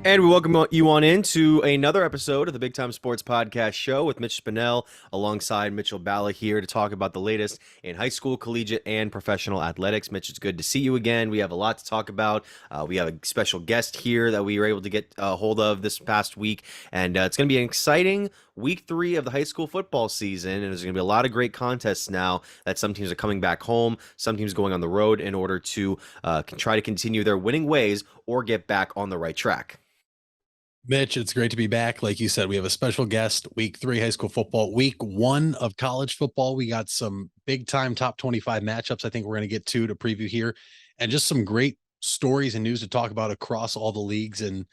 And we welcome you on into another episode of the Big Time Sports Podcast Show with Mitch Spinell alongside Mitchell Balla here to talk about the latest in high school, collegiate, and professional athletics. Mitch, it's good to see you again. We have a lot to talk about. We have a special guest here that we were able to get a hold of this past week, and it's going to be an exciting week 3 of the high school football season, and there's going to be a lot of great contests now that some teams are coming back home, some teams going on the road in order to try to continue their winning ways or get back on the right track. Mitch, it's great to be back. Like you said, we have a special guest, week 3 high school football, week 1 of college football. We got some big time top 25 matchups. I think we're going to get to preview here, and just some great stories and news to talk about across all the leagues. And,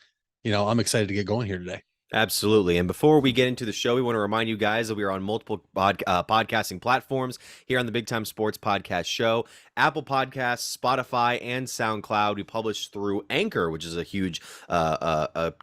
I'm excited to get going here today. Absolutely. And before we get into the show, we want to remind you guys that we are on multiple podcasting platforms here on the Big Time Sports Podcast Show. Apple Podcasts, Spotify, and SoundCloud. We publish through Anchor, which is a huge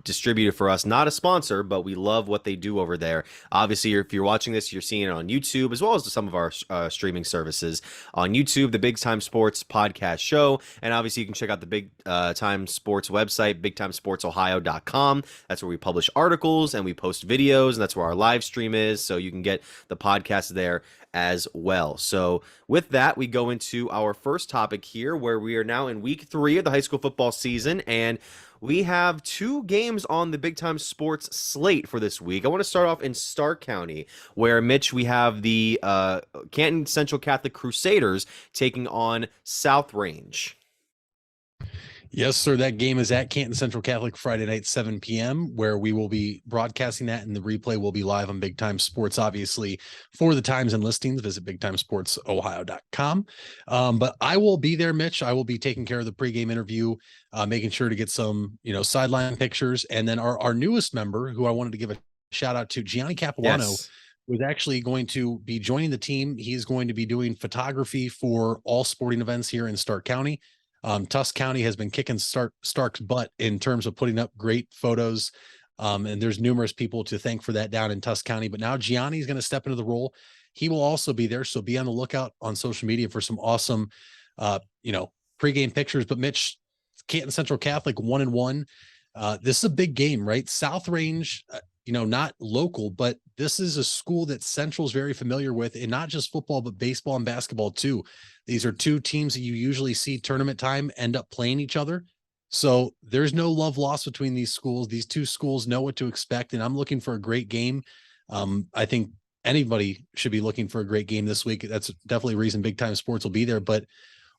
distributor for us. Not a sponsor, but we love what they do over there. Obviously, if you're watching this, you're seeing it on YouTube, as well as some of our streaming services. On YouTube, the Big Time Sports Podcast Show. And obviously, you can check out the Big Time Sports website, bigtimesportsohio.com. That's where we publish articles and we post videos, and that's where our live stream is. So you can get the podcast there as well. So with that, we go into our first topic here, where we are now in week 3 of the high school football season, and we have 2 games on the Big Time Sports slate for this week. I want to start off in Stark County, where, Mitch, we have the Canton Central Catholic Crusaders taking on South Range. Yes, sir. That game is at Canton Central Catholic Friday night, 7 p.m., where we will be broadcasting that, and the replay will be live on Big Time Sports. Obviously, for the times and listings, visit bigtimesportsohio.com. But I will be there, Mitch. I will be taking care of the pregame interview, making sure to get some, sideline pictures. And then our newest member, who I wanted to give a shout out to, Gianni Capilano, Yes. was actually going to be joining the team. He's going to be doing photography for all sporting events here in Stark County. Tusk County has been kicking Stark's butt in terms of putting up great photos. And there's numerous people to thank for that down in Tusk County. But now Gianni is going to step into the role. He will also be there. So be on the lookout on social media for some awesome, pregame pictures. But Mitch, Canton Central Catholic 1-1. This is a big game, right? South Range, not local, but this is a school that Central's very familiar with, and not just football, but baseball and basketball too. These are 2 teams that you usually see tournament time end up playing each other. So there's no love lost between these schools. These 2 schools know what to expect, and I'm looking for a great game. I think anybody should be looking for a great game this week. That's definitely a reason Big Time Sports will be there. But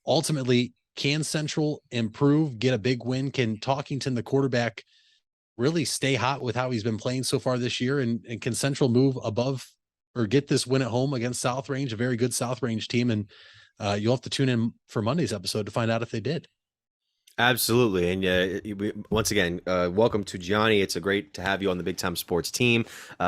ultimately, can Central improve, get a big win? Can Talkington, the quarterback, really stay hot with how he's been playing so far this year? And can Central move above or get this win at home against South Range, a very good South Range team? And you'll have to tune in for Monday's episode to find out if they did. Absolutely. And once again, welcome to Gianni. It's great to have you on the Big Time Sports team.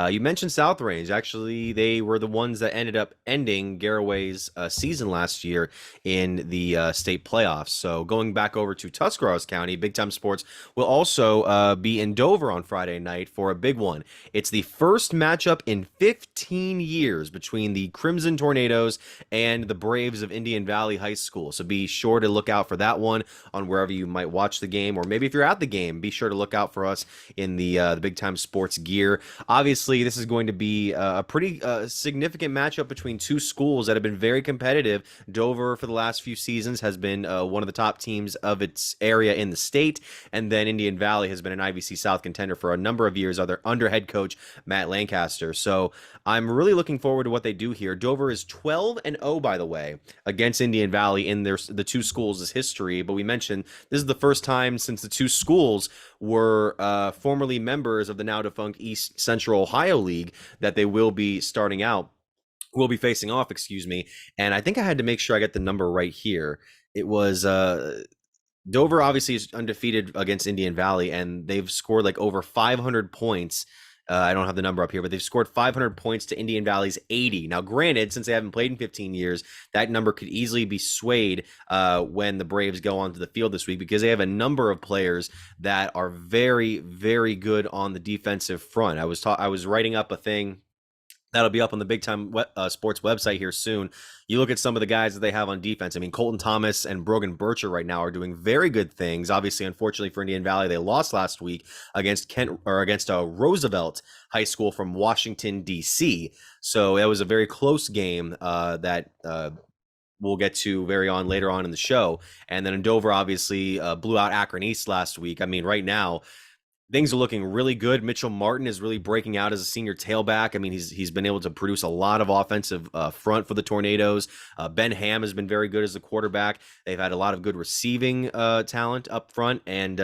You mentioned South Range. Actually, they were the ones that ended up ending Garraway's season last year in the state playoffs. So going back over to Tuscarawas County, Big Time Sports will also be in Dover on Friday night for a big one. It's the first matchup in 15 years between the Crimson Tornadoes and the Braves of Indian Valley High School. So be sure to look out for that one on wherever you might watch the game, or maybe if you're at the game, be sure to look out for us in the Big Time Sports gear. Obviously, this is going to be a pretty significant matchup between 2 schools that have been very competitive. Dover, for the last few seasons, has been one of the top teams of its area in the state, and then Indian Valley has been an IVC South contender for a number of years under head coach Matt Lancaster. So I'm really looking forward to what they do here. Dover is 12-0, by the way, against Indian Valley in the 2 schools' history, but we mentioned this is the first time since the 2 schools were formerly members of the now defunct East Central Ohio League that they will be facing off, And I think I had to make sure I get the number right here. It was Dover obviously is undefeated against Indian Valley, and they've scored like over 500 points. I don't have the number up here, but they've scored 500 points to Indian Valley's 80. Now, granted, since they haven't played in 15 years, that number could easily be swayed when the Braves go onto the field this week, because they have a number of players that are very, very good on the defensive front. I was writing up a thing That'll be up on the Big Time Sports website here soon. You look at some of the guys that they have on defense. I mean, Colton Thomas and Brogan Bircher right now are doing very good things. Obviously, unfortunately for Indian Valley, they lost last week against Roosevelt High School from Washington, D.C. So that was a very close game that we'll get to later on in the show. And then Dover obviously blew out Akron East last week. I mean, right now, things are looking really good. Mitchell Martin is really breaking out as a senior tailback. I mean, he's been able to produce a lot of offensive front for the Tornadoes. Ben Ham has been very good as a quarterback. They've had a lot of good receiving talent up front, and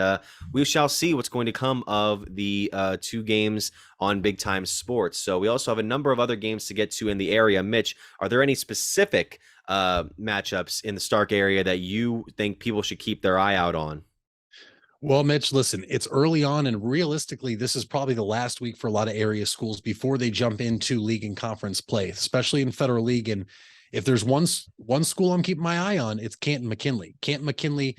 we shall see what's going to come of the 2 games on Big Time Sports. So we also have a number of other games to get to in the area. Mitch, are there any specific matchups in the Stark area that you think people should keep their eye out on? Well, Mitch, listen, it's early on, and realistically, this is probably the last week for a lot of area schools before they jump into league and conference play, especially in Federal League. And if there's one school I'm keeping my eye on, it's Canton McKinley. Canton McKinley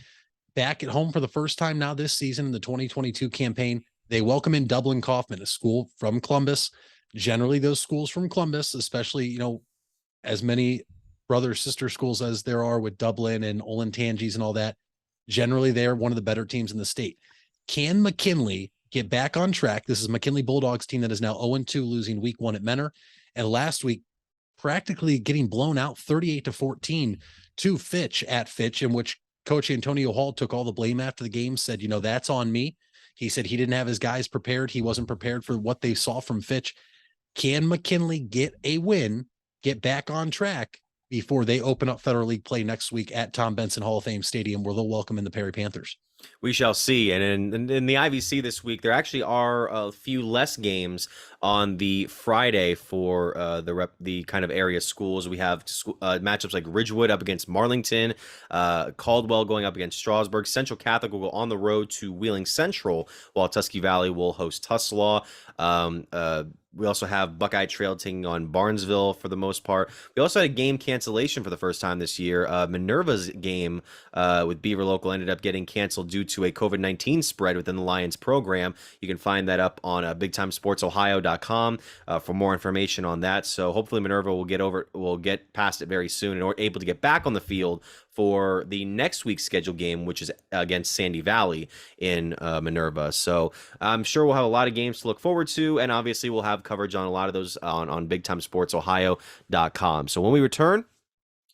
back at home for the first time now this season in the 2022 campaign. They welcome in Dublin Kaufman, a school from Columbus. Generally, those schools from Columbus, especially, as many brother sister schools as there are with Dublin and Olentangy's and all that, generally, they are one of the better teams in the state. Can McKinley get back on track? This is McKinley Bulldogs team that is now 0-2, losing week 1 at Menor, and last week practically getting blown out 38-14 to Fitch at Fitch, in which Coach Antonio Hall took all the blame after the game, said, that's on me. He said he didn't have his guys prepared. He wasn't prepared for what they saw from Fitch. Can McKinley get a win, get back on track before they open up Federal League play next week at Tom Benson Hall of Fame Stadium, where they'll welcome in the Perry Panthers? We shall see. And in the IVC this week, there actually are a few less games on the Friday for the kind of area schools. We have matchups like Ridgewood up against Marlington, Caldwell going up against Strasburg. Central Catholic will go on the road to Wheeling Central, while Tusky Valley will host Tuslaw. We also have Buckeye Trail taking on Barnesville for the most part. We also had a game cancellation for the first time this year. Minerva's game with Beaver Local ended up getting canceled due to a COVID-19 spread within the Lions program. You can find that up on BigTimeSportsOhio.com for more information on that. So hopefully Minerva will get past it very soon and are able to get back on the field for the next week's scheduled game, which is against Sandy Valley in Minerva. So I'm sure we'll have a lot of games to look forward to, and obviously we'll have coverage on a lot of those on BigTimeSportsOhio.com. So when we return,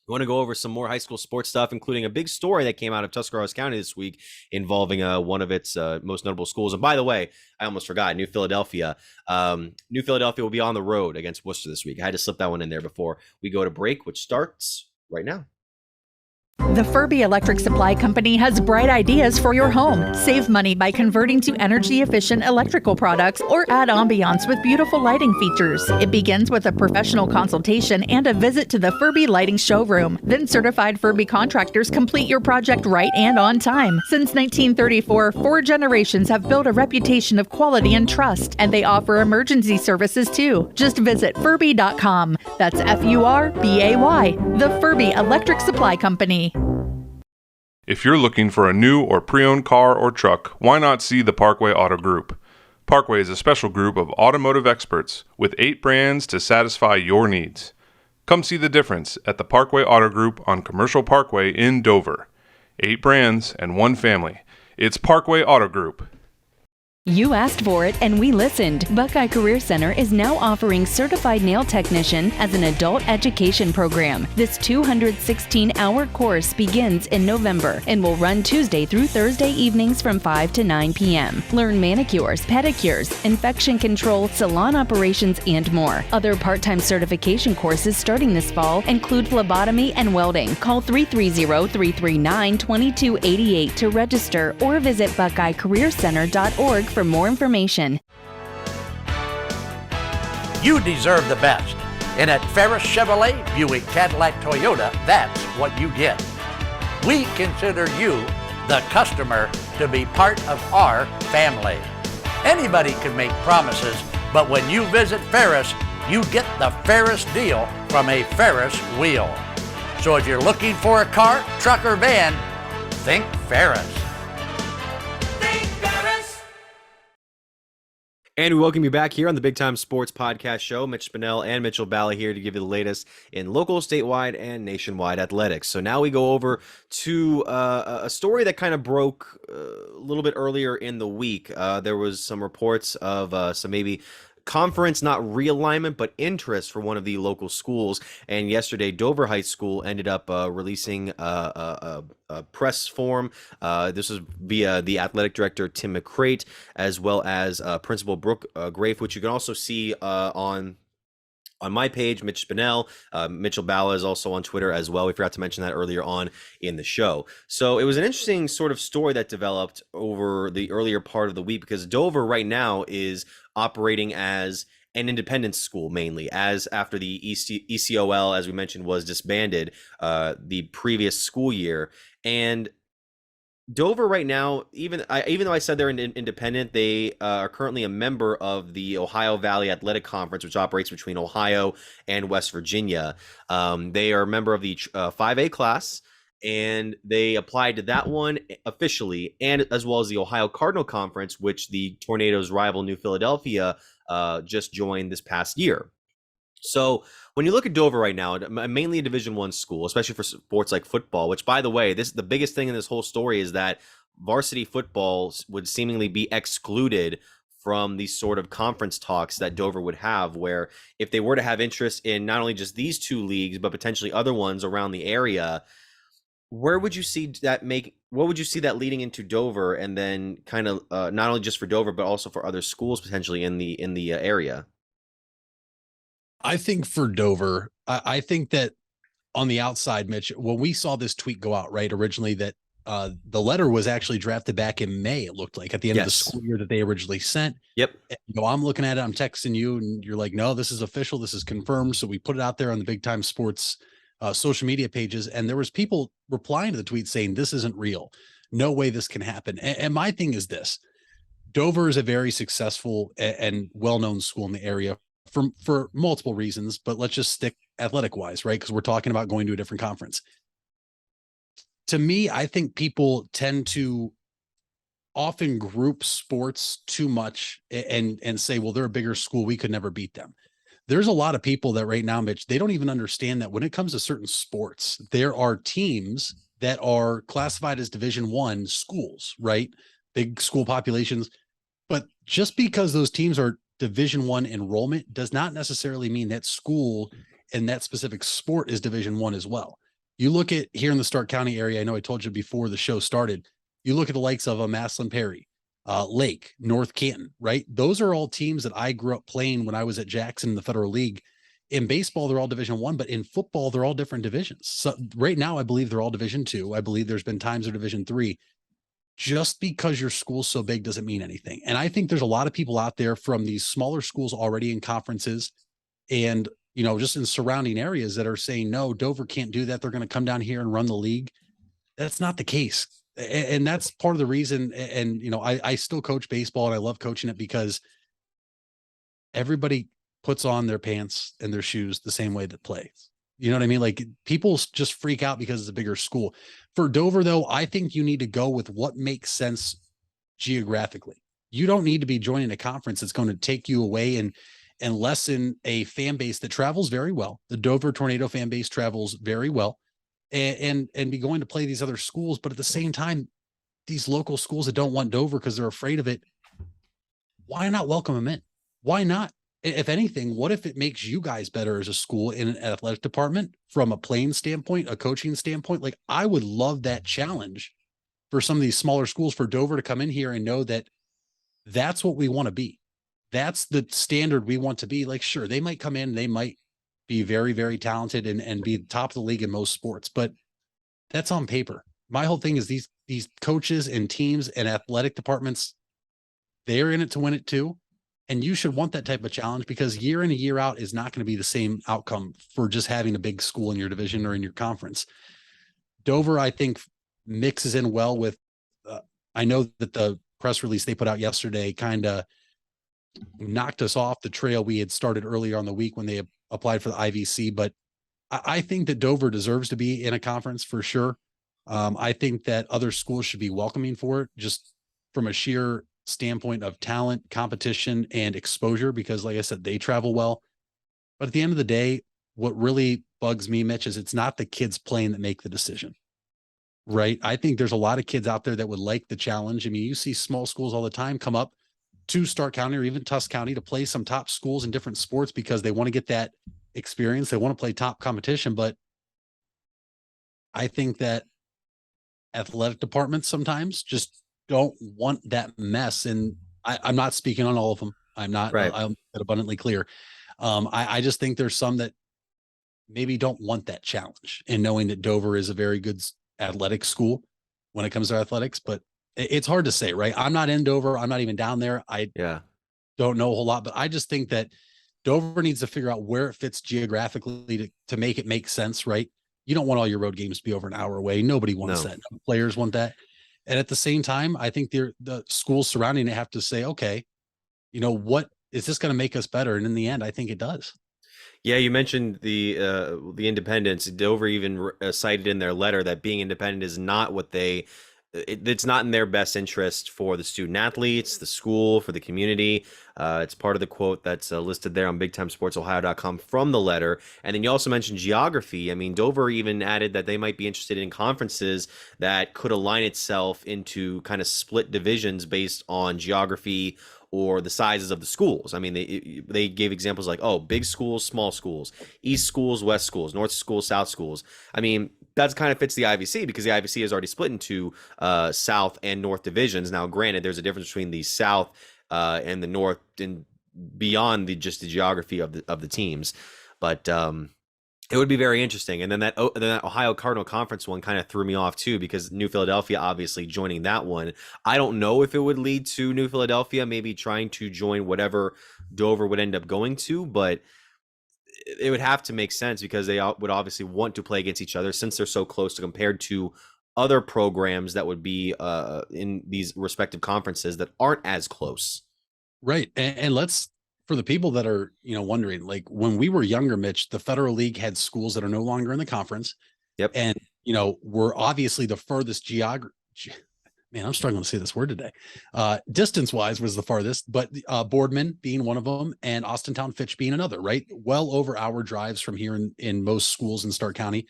we want to go over some more high school sports stuff, including a big story that came out of Tuscarawas County this week involving one of its most notable schools. And by the way, I almost forgot, New Philadelphia. New Philadelphia will be on the road against Worcester this week. I had to slip that one in there before we go to break, which starts right now. The Furby Electric Supply Company has bright ideas for your home. Save money by converting to energy-efficient electrical products or add ambiance with beautiful lighting features. It begins with a professional consultation and a visit to the Furby Lighting Showroom. Then certified Furby contractors complete your project right and on time. Since 1934, 4 generations have built a reputation of quality and trust, and they offer emergency services too. Just visit Furby.com. That's F-U-R-B-A-Y. The Furby Electric Supply Company. If you're looking for a new or pre-owned car or truck, why not see the Parkway Auto Group? Parkway is a special group of automotive experts with 8 brands to satisfy your needs. Come see the difference at the Parkway Auto Group on Commercial Parkway in Dover. 8 brands and 1 family. It's Parkway Auto Group. You asked for it and we listened. Buckeye Career Center is now offering Certified Nail Technician as an adult education program. This 216-hour course begins in November and will run Tuesday through Thursday evenings from 5 to 9 p.m. Learn manicures, pedicures, infection control, salon operations, and more. Other part-time certification courses starting this fall include phlebotomy and welding. Call 330-339-2288 to register or visit BuckeyeCareerCenter.org for more information. You deserve the best. And at Ferris Chevrolet, Buick, Cadillac, Toyota, that's what you get. We consider you, the customer, to be part of our family. Anybody can make promises, but when you visit Ferris, you get the Ferris deal from a Ferris wheel. So if you're looking for a car, truck, or van, think Ferris. And we welcome you back here on the Big Time Sports Podcast Show. Mitch Spinell and Mitchell Balla here to give you the latest in local, statewide, and nationwide athletics. So now we go over to a story that kind of broke a little bit earlier in the week. There was some reports of some maybe conference, not realignment, but interest for one of the local schools. And yesterday, Dover High School ended up releasing a press form. This was via the athletic director, Tim McCrate, as well as Principal Brooke Grafe, which you can also see on my page, Mitch Spinell. Mitchell Balla is also on Twitter as well. We forgot to mention that earlier on in the show. So it was an interesting sort of story that developed over the earlier part of the week, because Dover right now is operating as an independent school mainly, as after the ECOL, as we mentioned, was disbanded the previous school year. And Dover right now, even though I said they're independent, they are currently a member of the Ohio Valley Athletic Conference, which operates between Ohio and West Virginia. They are a member of the 5A class, and they applied to that one officially, and as well as the Ohio Cardinal Conference, which the Tornadoes' rival New Philadelphia just joined this past year. So when you look at Dover right now, mainly a Division I school, especially for sports like football, which, by the way, the biggest thing in this whole story is that varsity football would seemingly be excluded from these sort of conference talks that Dover would have, where if they were to have interest in not only just these two leagues, but potentially other ones around the area, where would you see that what would you see that leading into Dover, and then kind of not only just for Dover, but also for other schools potentially in the area? I think for Dover, I think that on the outside, Mitch, when we saw this tweet go out, right, originally, that the letter was actually drafted back in May, it looked like, at the end of the school year that they originally sent. Yep. And, I'm looking at it, I'm texting you, and you're like, no, this is official, this is confirmed. So we put it out there on the Big Time Sports social media pages, and there was people replying to the tweet saying, this isn't real. No way this can happen. And my thing is this: Dover is a very successful and well-known school in the area for multiple reasons, but let's just stick athletic wise, right? Because we're talking about going to a different conference. To me, I think people tend to often group sports too much and say, well, they're a bigger school, we could never beat them. There's a lot of people that right now, Mitch, they don't even understand that when it comes to certain sports, there are teams that are classified as Division I schools, right? Big school populations. But just because those teams are Division I enrollment does not necessarily mean that school and that specific sport is Division I as well. You look at here in the Stark County area, I know I told you before the show started, you look at the likes of Massillon Perry, Lake, North Canton, right? Those are all teams that I grew up playing when I was at Jackson in the Federal League. In baseball, they're all Division I, but in football, they're all different divisions. So right now, I believe they're all Division II. I believe there's been times they're Division III. Just because your school's so big doesn't mean anything. And I think there's a lot of people out there from these smaller schools already in conferences and, just in surrounding areas that are saying, no, Dover can't do that. They're going to come down here and run the league. That's not the case. And that's part of the reason. And, I still coach baseball, and I love coaching it because everybody puts on their pants and their shoes the same way that plays. You know what I mean? Like, people just freak out because it's a bigger school. For Dover, though, I think you need to go with what makes sense geographically. You don't need to be joining a conference that's going to take you away and lessen a fan base that travels very well. The Dover Tornado fan base travels very well, and be going to play these other schools. But at the same time, these local schools that don't want Dover because they're afraid of it, why not welcome them in? Why not? If anything, what if it makes you guys better as a school in an athletic department from a playing standpoint, a coaching standpoint? Like, I would love that challenge for some of these smaller schools, for Dover to come in here and know that that's what we want to be. That's the standard we want to be. Like, sure, they might come in, they might be very, very talented and be top of the league in most sports, but that's on paper. My whole thing is these coaches and teams and athletic departments, they're in it to win it too. And you should want that type of challenge, because year in and year out is not going to be the same outcome for just having a big school in your division or in your conference. Dover, I think, mixes in well with, I know that the press release they put out yesterday kind of knocked us off the trail we had started earlier on the week when they applied for the IVC. But I think that Dover deserves to be in a conference for sure. I think that other schools should be welcoming for it, just from a sheer standpoint of talent, competition, and exposure, because like I said, they travel well. But at the end of the day, what really bugs me, Mitch, is it's not the kids playing that make the decision, right? I think there's a lot of kids out there that would like the challenge. I mean, you see small schools all the time come up to Stark County or even Tusk County to play some top schools in different sports because they want to get that experience. They want to play top competition. But I think that athletic departments sometimes just don't want that mess. And I'm not speaking on all of them. I'm not, Right. I'll make that abundantly clear. I just think there's some that maybe don't want that challenge, and knowing that Dover is a very good athletic school when it comes to athletics, but it's hard to say, right? I'm not in Dover. I'm not even down there. I don't know a whole lot, but I just think that Dover needs to figure out where it fits geographically to make it make sense, right? You don't want all your road games to be over an hour away. Nobody wants that. No players want that. And at the same time, I think the schools surrounding it have to say, okay, you know, what is this going to make us better? And in the end, I think it does. Yeah, you mentioned the independents. Dover even cited in their letter that being independent is not what it's not in their best interest for the student athletes, the school, for the community. It's part of the quote that's listed there on BigTimeSportsOhio.com from the letter. And then you also mentioned geography. I mean, Dover even added that they might be interested in conferences that could align itself into kind of split divisions based on geography or the sizes of the schools. I mean, they gave examples like, oh, big schools, small schools, east schools, west schools, north schools, south schools. I mean, that kind of fits the IVC because the IVC is already split into south and north divisions. Now, granted, there's a difference between the south and the north and beyond just the geography of the teams. But it would be very interesting. And then that Ohio Cardinal Conference one kind of threw me off too, because New Philadelphia obviously joining that one. I don't know if it would lead to New Philadelphia maybe trying to join whatever Dover would end up going to, but it would have to make sense because they would obviously want to play against each other since they're so close compared to other programs that would be in these respective conferences that aren't as close. Right. And let's, for the people that are, you know, wondering, like when we were younger, Mitch, the Federal League had schools that are no longer in the conference. Yep. And, you know, we're obviously the furthest man, I'm struggling to say this word today. Distance wise was the farthest, but Boardman being one of them and Austintown Fitch being another, right? Well over hour drives from here in most schools in Stark County.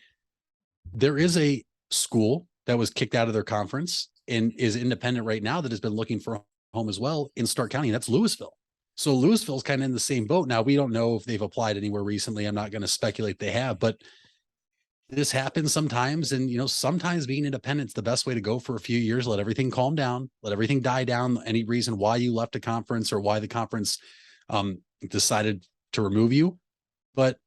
There is a school that was kicked out of their conference and is independent right now that has been looking for a home as well in Stark County, and that's Louisville. So Louisville's kind of in the same boat. Now, we don't know if they've applied anywhere recently. I'm not going to speculate they have, but this happens sometimes. And, you know, sometimes being independent is the best way to go for a few years. Let everything calm down, let everything die down. Any reason why you left a conference or why the conference decided to remove you. But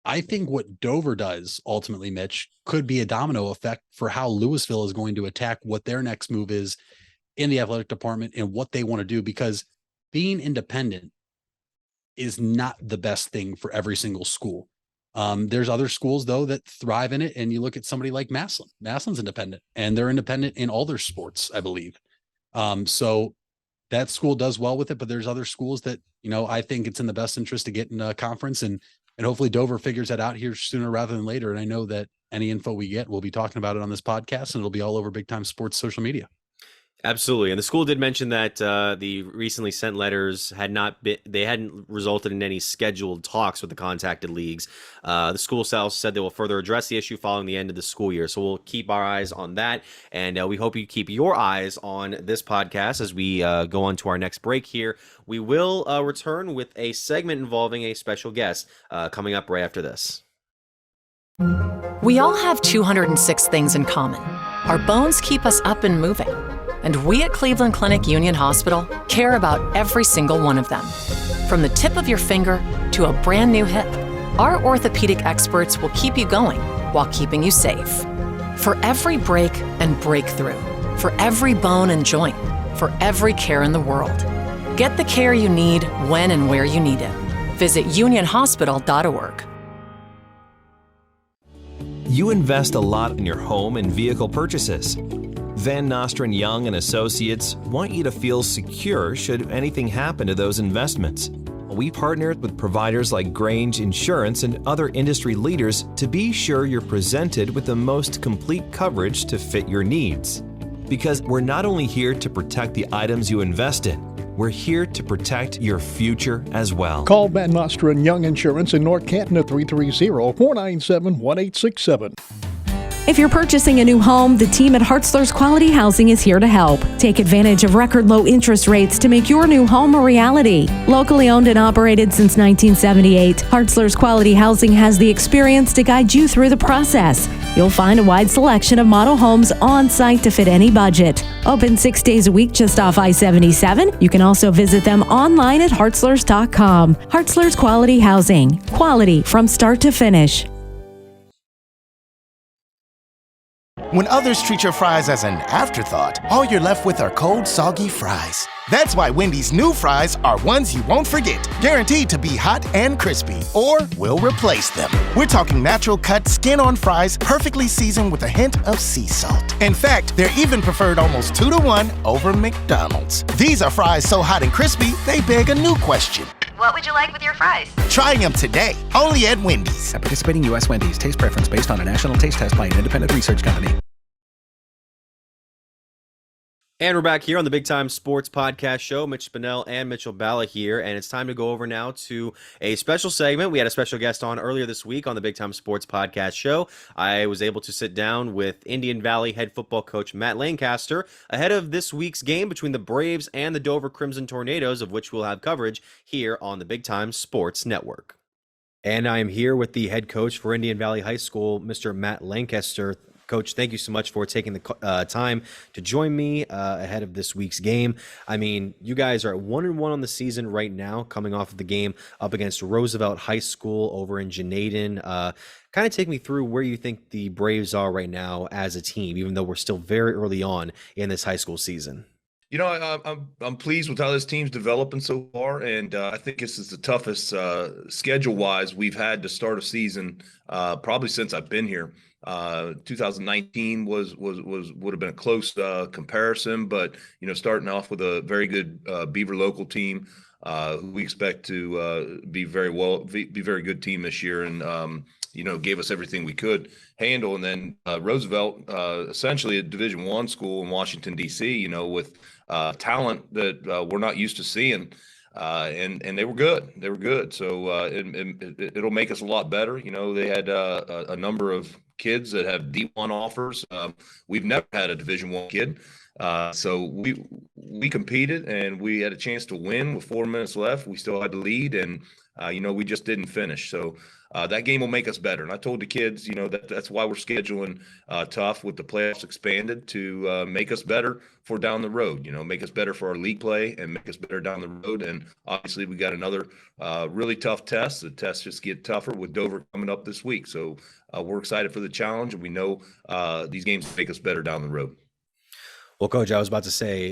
I think what Dover does ultimately, Mitch, could be a domino effect for how Louisville is going to attack what their next move is in the athletic department and what they want to do, because being independent is not the best thing for every single school. There's other schools though that thrive in it. And you look at somebody like Massillon. Massillon's independent and they're independent in all their sports, I believe. So that school does well with it, but there's other schools that, you know, I think it's in the best interest to get in a conference, and hopefully Dover figures that out here sooner rather than later. And I know that any info we get, we'll be talking about it on this podcast, and it'll be all over Big Time Sports social media. Absolutely. And the school did mention that the recently sent letters hadn't resulted in any scheduled talks with the contacted leagues. The school also said they will further address the issue following the end of the school year. So we'll keep our eyes on that. And we hope you keep your eyes on this podcast as we go on to our next break here. We will return with a segment involving a special guest coming up right after this. We all have 206 things in common. Our bones keep us up and moving. And we at Cleveland Clinic Union Hospital care about every single one of them. From the tip of your finger to a brand new hip, our orthopedic experts will keep you going while keeping you safe. For every break and breakthrough, for every bone and joint, for every care in the world. Get the care you need when and where you need it. Visit unionhospital.org. You invest a lot in your home and vehicle purchases. Van Nostrand Young and Associates want you to feel secure should anything happen to those investments. We partnered with providers like Grange Insurance and other industry leaders to be sure you're presented with the most complete coverage to fit your needs. Because we're not only here to protect the items you invest in, we're here to protect your future as well. Call Van Nostra and Young Insurance in North Canton at 330-497-1867. If you're purchasing a new home, the team at Hartzler's Quality Housing is here to help. Take advantage of record low interest rates to make your new home a reality. Locally owned and operated since 1978, Hartzler's Quality Housing has the experience to guide you through the process. You'll find a wide selection of model homes on site to fit any budget. Open 6 days a week just off I-77. You can also visit them online at hartzlers.com. Hartzler's Quality Housing. Quality from start to finish. When others treat your fries as an afterthought, all you're left with are cold, soggy fries. That's why Wendy's new fries are ones you won't forget, guaranteed to be hot and crispy, or we'll replace them. We're talking natural cut, skin-on fries, perfectly seasoned with a hint of sea salt. In fact, they're even preferred almost 2-to-1 over McDonald's. These are fries so hot and crispy, they beg a new question. What would you like with your fries? Try them today, only at Wendy's. At participating U.S. Wendy's, taste preference based on a national taste test by an independent research company. And we're back here on the Big Time Sports Podcast Show. Mitch Spinell and Mitchell Balla here, and it's time to go over now to a special segment. We had a special guest on earlier this week on the Big Time Sports Podcast Show. I was able to sit down with Indian Valley head football coach Matt Lancaster ahead of this week's game between the Braves and the Dover Crimson Tornadoes, of which we'll have coverage here on the Big Time Sports Network. And I am here with the head coach for Indian Valley High School, Mr. Matt Lancaster. Coach, thank you so much for taking the time to join me ahead of this week's game. I mean, you guys are at 1-1 on the season right now, coming off of the game up against Roosevelt High School over in Janaden. Kind of take me through where you think the Braves are right now as a team, even though we're still very early on in this high school season. You know, I'm pleased with how this team's developing so far, and I think this is the toughest schedule-wise we've had to start a season probably since I've been here. 2019 would have been a close comparison, but you know, starting off with a very good Beaver local team, who we expect to be very good team this year, and you know, gave us everything we could handle. And then Roosevelt, essentially a Division I school in Washington D.C., you know, with talent that we're not used to seeing. And they were good. They were good. So it'll make us a lot better. You know, they had a number of kids that have D1 offers. We've never had a Division I kid. So we competed and we had a chance to win with 4 minutes left. We still had the lead, and you know, we just didn't finish. So that game will make us better. And I told the kids, you know, that's why we're scheduling tough with the playoffs expanded to make us better for down the road, you know, make us better for our league play and make us better down the road. And obviously we got another really tough test. The tests just get tougher with Dover coming up this week. So we're excited for the challenge, and we know these games make us better down the road. Well, Coach, I was about to say,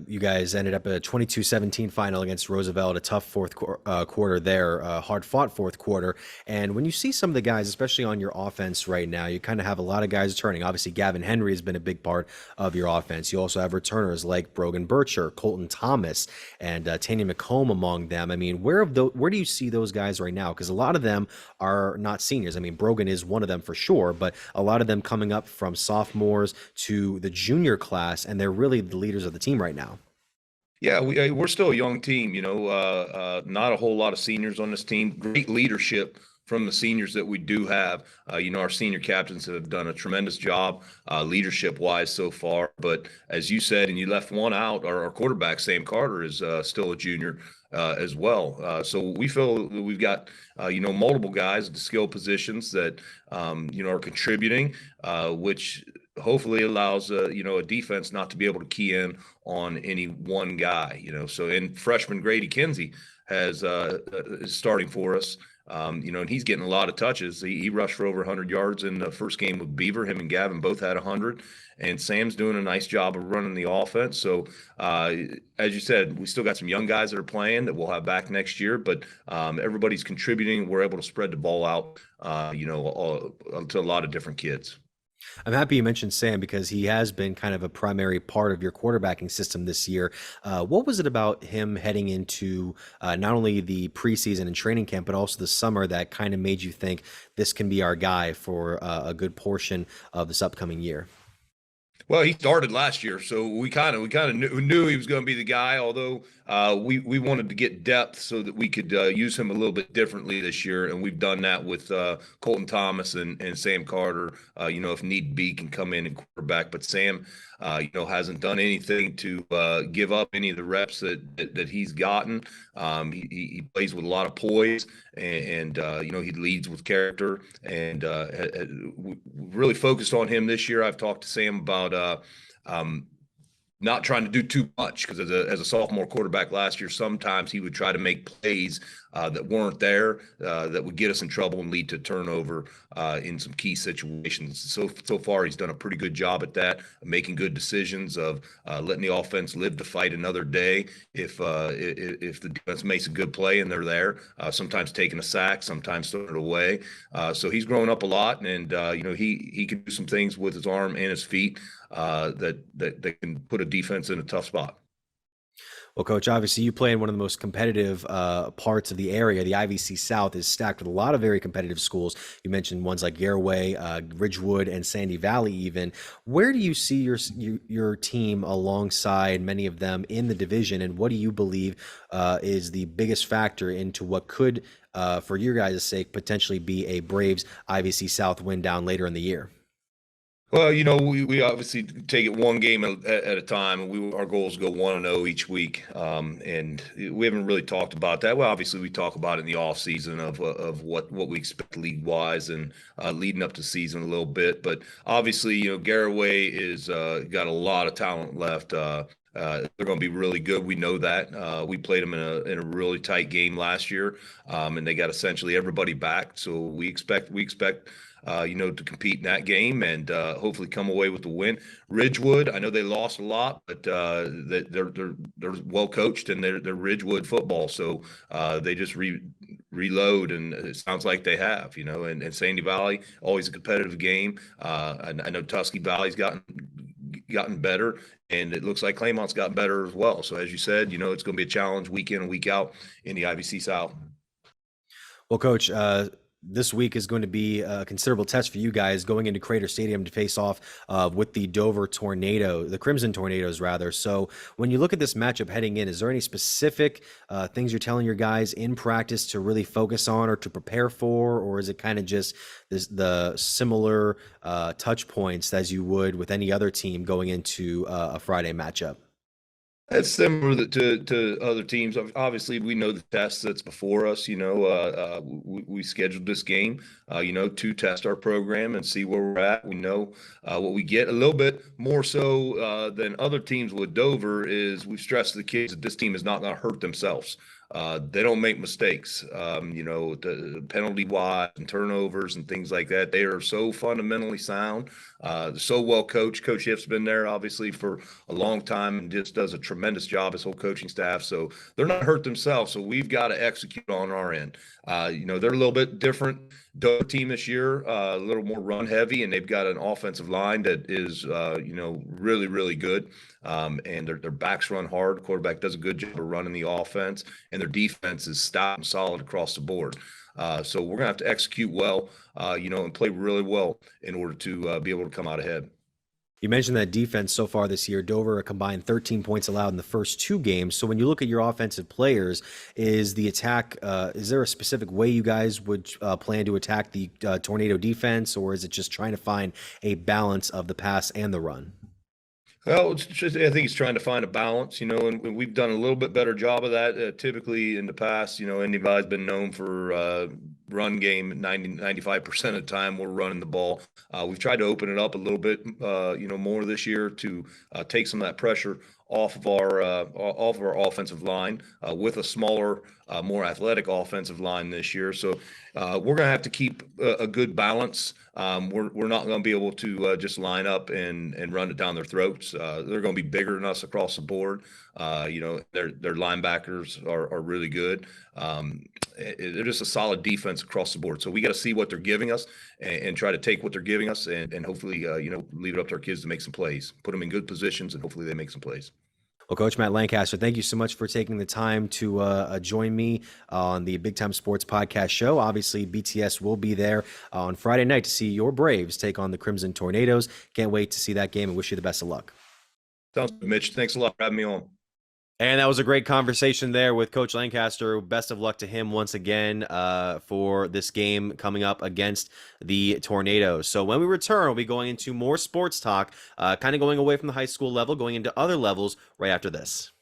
you guys ended up a 22-17 final against Roosevelt, a tough fourth quarter there, hard-fought fourth quarter. And when you see some of the guys, especially on your offense right now, you kind of have a lot of guys returning. Obviously, Gavin Henry has been a big part of your offense. You also have returners like Brogan Bircher, Colton Thomas, and Tanya McComb among them. I mean, where do you see those guys right now? Because a lot of them are not seniors. I mean, Brogan is one of them for sure, but a lot of them coming up from sophomores to the junior class, and they're really the leaders of the team right now. Yeah, we're still a young team, you know, not a whole lot of seniors on this team. Great leadership from the seniors that we do have. You know, our senior captains have done a tremendous job leadership-wise so far. But as you said, and you left one out, our quarterback, Sam Carter, is still a junior as well. So we feel that we've got, you know, multiple guys at the skill positions that, you know, are contributing, which hopefully allows you know, a defense not to be able to key in on any one guy, you know. So, and freshman Grady Kinsey is starting for us, you know, and he's getting a lot of touches. He rushed for over 100 yards in the first game with Beaver. Him and Gavin both had 100, and Sam's doing a nice job of running the offense. So as you said, we still got some young guys that are playing that we'll have back next year, but everybody's contributing. We're able to spread the ball out, you know, to a lot of different kids. I'm happy you mentioned Sam because he has been kind of a primary part of your quarterbacking system this year. What was it about him heading into not only the preseason and training camp, but also the summer that kind of made you think this can be our guy for a good portion of this upcoming year? Well, he started last year, so we kind of knew he was going to be the guy. Although we wanted to get depth so that we could use him a little bit differently this year, and we've done that with Colton Thomas and Sam Carter. If need be, can come in and quarterback. But Sam, hasn't done anything to give up any of the reps that he's gotten. He plays with a lot of poise, and he leads with character, and really focused on him this year. I've talked to Sam about not trying to do too much, because as a sophomore quarterback last year, sometimes he would try to make plays that weren't there, that would get us in trouble and lead to turnover in some key situations. So far, he's done a pretty good job at that, making good decisions, of letting the offense live to fight another day. If the defense makes a good play and they're there, sometimes taking a sack, sometimes throwing it away. So he's grown up a lot, and he can do some things with his arm and his feet that can put a defense in a tough spot. Well, Coach, obviously you play in one of the most competitive parts of the area. The IVC South is stacked with a lot of very competitive schools. You mentioned ones like Garaway, Ridgewood, and Sandy Valley even. Where do you see your team alongside many of them in the division, and what do you believe is the biggest factor into what could, for your guys' sake, potentially be a Braves IVC South win down later in the year? Well, we obviously take it one game at a time, and our goal is to go 1-0 each week. And we haven't really talked about that. Well, obviously we talk about it in the off season of what we expect league wise, and leading up to season a little bit. But obviously, Garaway is got a lot of talent left. They're going to be really good. We know that. We played them in a really tight game last year, and they got essentially everybody back. So we expect to compete in that game, and hopefully come away with the win. Ridgewood, I know they lost a lot, but they're well coached, and they're Ridgewood football. So they just reload, and it sounds like they have. And Sandy Valley, always a competitive game. I know Tusky Valley's gotten better, and it looks like Claymont's gotten better as well. So as you said, it's going to be a challenge week in and week out in the IVC South. Well, Coach, this week is going to be a considerable test for you guys, going into Crater Stadium to face off with the the Crimson Tornadoes rather. So when you look at this matchup heading in, is there any specific things you're telling your guys in practice to really focus on or to prepare for, or is it kind of just the similar touch points as you would with any other team going into a Friday matchup? It's similar to other teams. Obviously, we know the test that's before us. We scheduled this game, to test our program and see where we're at. We know what we get. A little bit more so than other teams with Dover is we've stressed to the kids that this team is not going to hurt themselves. They don't make mistakes, the penalty wise and turnovers and things like that. They are so fundamentally sound. They're so well coached. Coach Hiff's been there obviously for a long time and just does a tremendous job, his whole coaching staff. So they're not hurt themselves. So we've got to execute on our end. They're a little bit different Dover team this year, a little more run heavy, and they've got an offensive line that is, really, really good. And their backs run hard. The quarterback does a good job of running the offense, and their defense is stout and solid across the board. So we're going to have to execute well, and play really well in order to be able to come out ahead. You mentioned that defense so far this year. Dover, a combined 13 points allowed in the first two games. So when you look at your offensive players, is the attack, is there a specific way you guys would plan to attack the Tornado defense, or is it just trying to find a balance of the pass and the run? Well, I think he's trying to find a balance, and we've done a little bit better job of that. Typically in the past, Indy Valley's been known for run game 95% of the time we're running the ball. We've tried to open it up a little bit, more this year to take some of that pressure off of our offensive line with a smaller, more athletic offensive line this year. So we're going to have to keep a good balance. We're not going to be able to just line up and run it down their throats. They're going to be bigger than us across the board. Their linebackers are really good. They're just a solid defense across the board. So we got to see what they're giving us and try to take what they're giving us and hopefully, leave it up to our kids to make some plays, put them in good positions, and hopefully they make some plays. Well, Coach Matt Lancaster, thank you so much for taking the time to join me on the Big Time Sports Podcast show. Obviously, BTS will be there on Friday night to see your Braves take on the Crimson Tornadoes. Can't wait to see that game and wish you the best of luck. Sounds good, Mitch. Thanks a lot for having me on. And that was a great conversation there with Coach Lancaster. Best of luck to him once again for this game coming up against the Tornadoes. So when we return, we'll be going into more sports talk, kind of going away from the high school level, going into other levels right after this.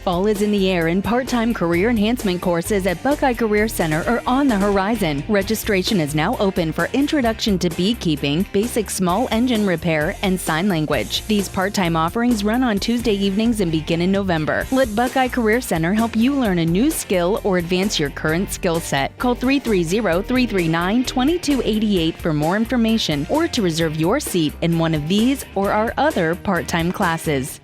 Fall is in the air and part-time career enhancement courses at Buckeye Career Center are on the horizon. Registration is now open for Introduction to Beekeeping, Basic Small Engine Repair, and Sign Language. These part-time offerings run on Tuesday evenings and begin in November. Let Buckeye Career Center help you learn a new skill or advance your current skill set. Call 330-339-2288 for more information or to reserve your seat in one of these or our other part-time classes.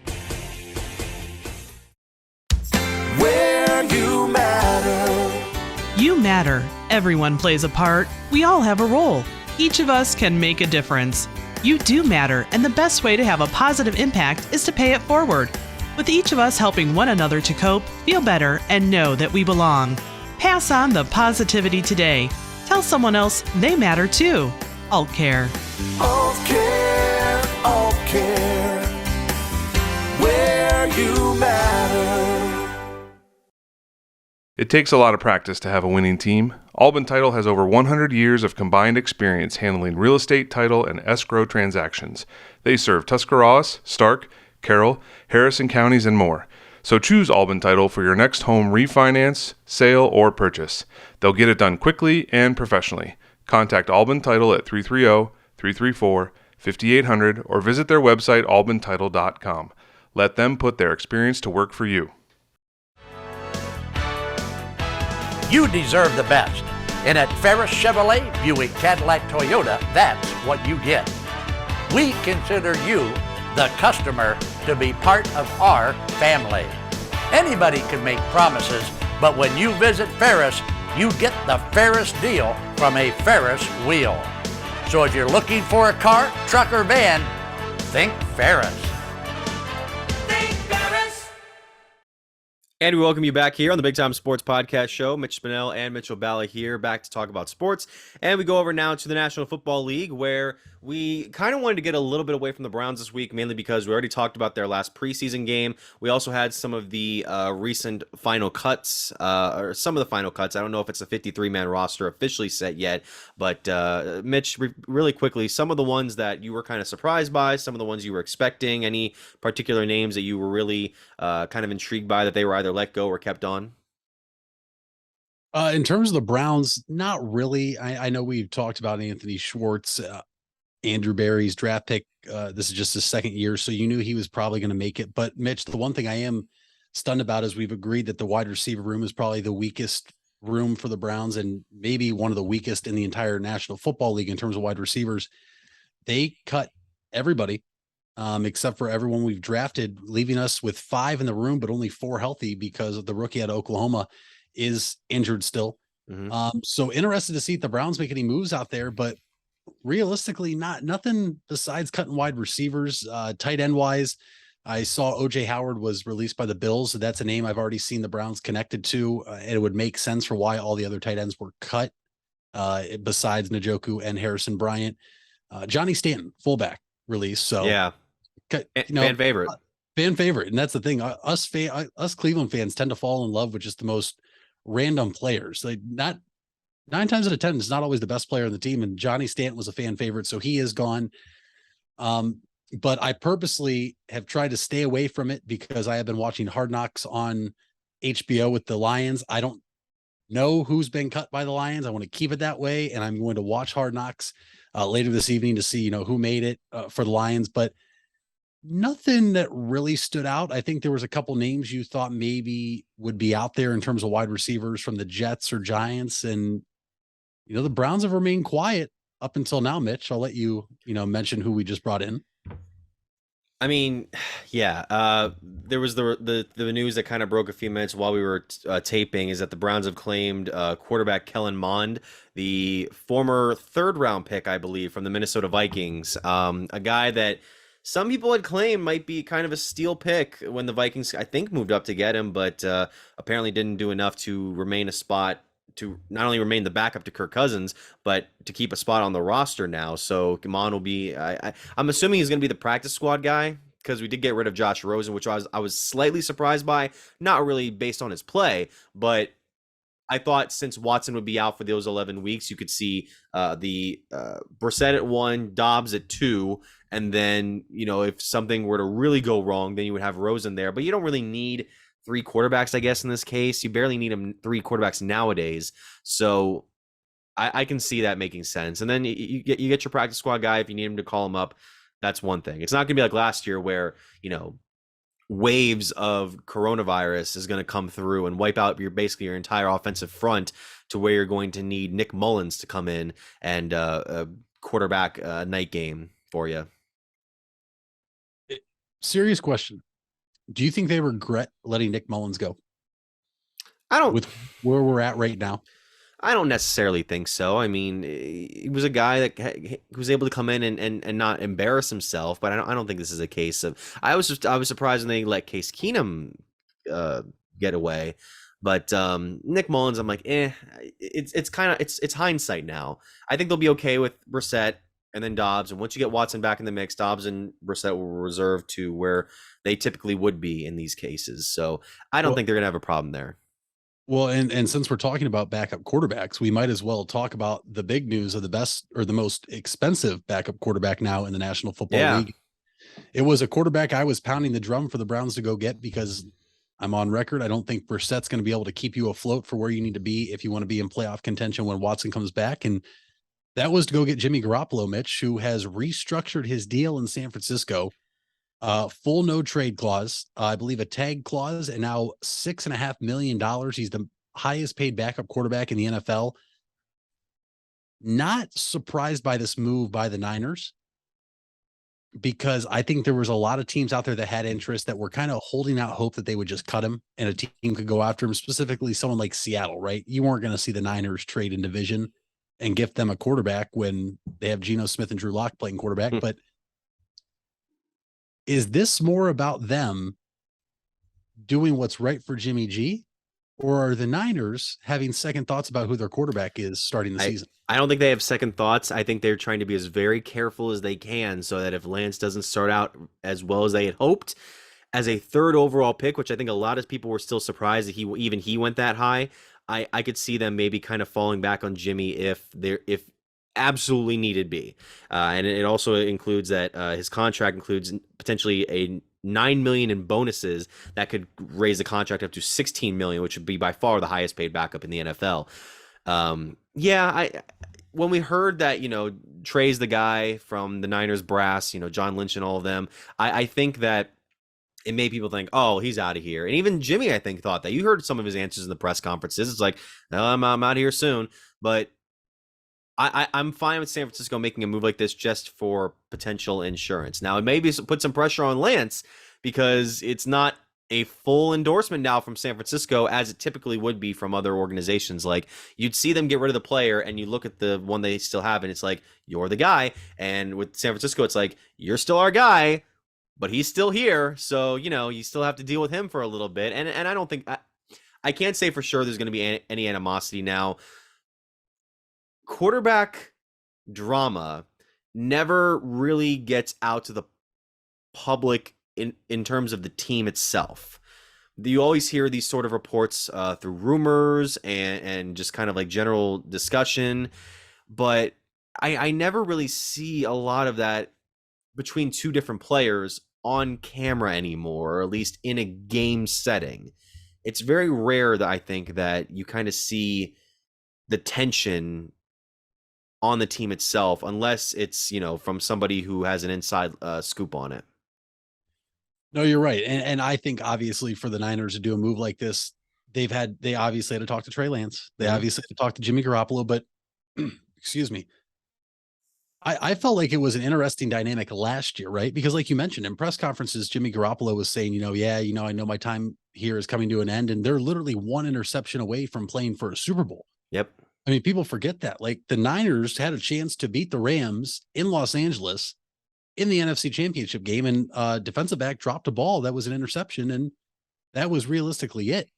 You matter. Everyone plays a part. We all have a role. Each of us can make a difference. You do matter, and the best way to have a positive impact is to pay it forward. With each of us helping one another to cope, feel better, and know that we belong. Pass on the positivity today. Tell someone else they matter too. Alt Care. Alt Care, Alt Care. Where you matter. It takes a lot of practice to have a winning team. Albin Title has over 100 years of combined experience handling real estate, title, and escrow transactions. They serve Tuscarawas, Stark, Carroll, Harrison counties, and more. So choose Albin Title for your next home refinance, sale, or purchase. They'll get it done quickly and professionally. Contact Albin Title at 330-334-5800 or visit their website albintitle.com. Let them put their experience to work for you. You deserve the best. And at Ferris Chevrolet, Buick, Cadillac, Toyota, that's what you get. We consider you, the customer, to be part of our family. Anybody can make promises, but when you visit Ferris, you get the Ferris deal from a Ferris wheel. So if you're looking for a car, truck, or van, think Ferris. And we welcome you back here on the Big Time Sports Podcast Show. Mitch Spinell and Mitchell Balla here, back to talk about sports. And we go over now to the National Football League, where we kind of wanted to get a little bit away from the Browns this week, mainly because we already talked about their last preseason game. We also had some of the recent final cuts, or some of the final cuts. I don't know if it's a 53-man roster officially set yet, but Mitch, really quickly, some of the ones that you were kind of surprised by, some of the ones you were expecting, any particular names that you were really kind of intrigued by that they were either let go or kept on? In terms of the Browns, not really. I know we've talked about Anthony Schwartz, Andrew Berry's draft pick. This is just his second year, so you knew he was probably going to make it. But Mitch, the one thing I am stunned about is we've agreed that the wide receiver room is probably the weakest room for the Browns and maybe one of the weakest in the entire National Football League in terms of wide receivers. They cut everybody except for everyone we've drafted, leaving us with 5 in the room, but only 4 healthy because of the rookie out of Oklahoma is injured still. Mm-hmm. So interested to see if the Browns make any moves out there, but realistically, nothing besides cutting wide receivers. Tight end wise, I saw OJ Howard was released by the Bills. So that's a name I've already seen the Browns connected to. And it would make sense for why all the other tight ends were cut besides Njoku and Harrison Bryant. Johnny Stanton, fullback, release. So yeah. Fan favorite. And that's the thing. Us Cleveland fans tend to fall in love with just the most random players. Like, not 9 times out of 10 is not always the best player on the team. And Johnny Stanton was a fan favorite, so he is gone. But I purposely have tried to stay away from it because I have been watching Hard Knocks on HBO with the Lions. I don't know who's been cut by the Lions. I want to keep it that way. And I'm going to watch Hard Knocks later this evening to see, who made it for the Lions, but nothing that really stood out. I think there was a couple names you thought maybe would be out there in terms of wide receivers from the Jets or Giants. And, the Browns have remained quiet up until now. Mitch, I'll let you, mention who we just brought in. I mean, yeah, there was the news that kind of broke a few minutes while we were taping is that the Browns have claimed quarterback Kellen Mond, the former 3rd round pick, I believe, from the Minnesota Vikings, a guy that some people had claimed might be kind of a steal pick when the Vikings, I think, moved up to get him, but apparently didn't do enough to remain a spot to not only remain the backup to Kirk Cousins, but to keep a spot on the roster now. So Kimon will be, I'm assuming he's going to be the practice squad guy because we did get rid of Josh Rosen, which I was slightly surprised by, not really based on his play, but I thought since Watson would be out for those 11 weeks, you could see the Brissett at 1, Dobbs at 2, and then, if something were to really go wrong, then you would have Rosen there. But you don't really need 3 quarterbacks, I guess, in this case. You barely need 3 quarterbacks nowadays. So I can see that making sense. And then you get your practice squad guy if you need him to call him up. That's one thing. It's not going to be like last year where, waves of coronavirus is going to come through and wipe out basically your entire offensive front to where you're going to need Nick Mullins to come in and quarterback a night game for you. Serious question. Do you think they regret letting Nick Mullins go? I don't. With where we're at right now? I don't necessarily think so. I mean, he was a guy that was able to come in and not embarrass himself, but I don't think this is a case of. I was surprised when they let Case Keenum get away, but Nick Mullins, I'm like, it's kind of it's hindsight now. I think they'll be okay with Brissett and then Dobbs, and once you get Watson back in the mix, Dobbs and Brissett will reserve to where they typically would be in these cases. So I don't think they're gonna have a problem there. Well, and since we're talking about backup quarterbacks, we might as well talk about the big news of the best or the most expensive backup quarterback now in the National Football League. It was a quarterback I was pounding the drum for the Browns to go get because I'm on record. I don't think Brissett's going to be able to keep you afloat for where you need to be if you want to be in playoff contention when Watson comes back. And that was to go get Jimmy Garoppolo, Mitch, who has restructured his deal in San Francisco. Full no trade clause, I believe a tag clause, and now $6.5 million. He's the highest paid backup quarterback in the NFL. Not surprised by this move by the Niners, because I think there was a lot of teams out there that had interest that were kind of holding out hope that they would just cut him and a team could go after him, specifically someone like Seattle, right? You weren't going to see the Niners trade in division and gift them a quarterback when they have Geno Smith and Drew Lock playing quarterback, but is this more about them doing what's right for Jimmy G, or are the Niners having second thoughts about who their quarterback is starting the season? I don't think they have second thoughts. I think they're trying to be as very careful as they can so that if Lance doesn't start out as well as they had hoped as a 3rd overall pick, which I think a lot of people were still surprised that he went that high, I could see them maybe kind of falling back on Jimmy if absolutely needed be. And it also includes that his contract includes potentially a $9 million in bonuses that could raise the contract up to $16 million, which would be by far the highest paid backup in the NFL. When we heard that, Trey's the guy from the Niners brass, John Lynch and all of them, I think that it made people think, oh, he's out of here. And even Jimmy, I think, thought that. You heard some of his answers in the press conferences. It's like, oh, I'm out of here soon. But I'm fine with San Francisco making a move like this just for potential insurance. Now, it maybe put some pressure on Lance because it's not a full endorsement now from San Francisco as it typically would be from other organizations. Like, you'd see them get rid of the player and you look at the one they still have and it's like, you're the guy. And with San Francisco, it's like, you're still our guy, but he's still here. So, you still have to deal with him for a little bit. And I don't think I can't say for sure there's going to be any animosity now. Quarterback drama never really gets out to the public in terms of the team itself. You always hear these sort of reports through rumors and just kind of like general discussion, but I never really see a lot of that between 2 different players on camera anymore, or at least in a game setting. It's very rare that I think that you kind of see the tension on the team itself, unless it's, from somebody who has an inside scoop on it. No, you're right. And I think obviously for the Niners to do a move like this, they obviously had to talk to Trey Lance. They obviously had to talk to Jimmy Garoppolo, but excuse me. I felt like it was an interesting dynamic last year, right? Because like you mentioned in press conferences, Jimmy Garoppolo was saying, I know my time here is coming to an end, and they're literally 1 interception away from playing for a Super Bowl. Yep. I mean, people forget that. Like, the Niners had a chance to beat the Rams in Los Angeles in the NFC Championship game, and defensive back dropped a ball that was an interception, and that was realistically it.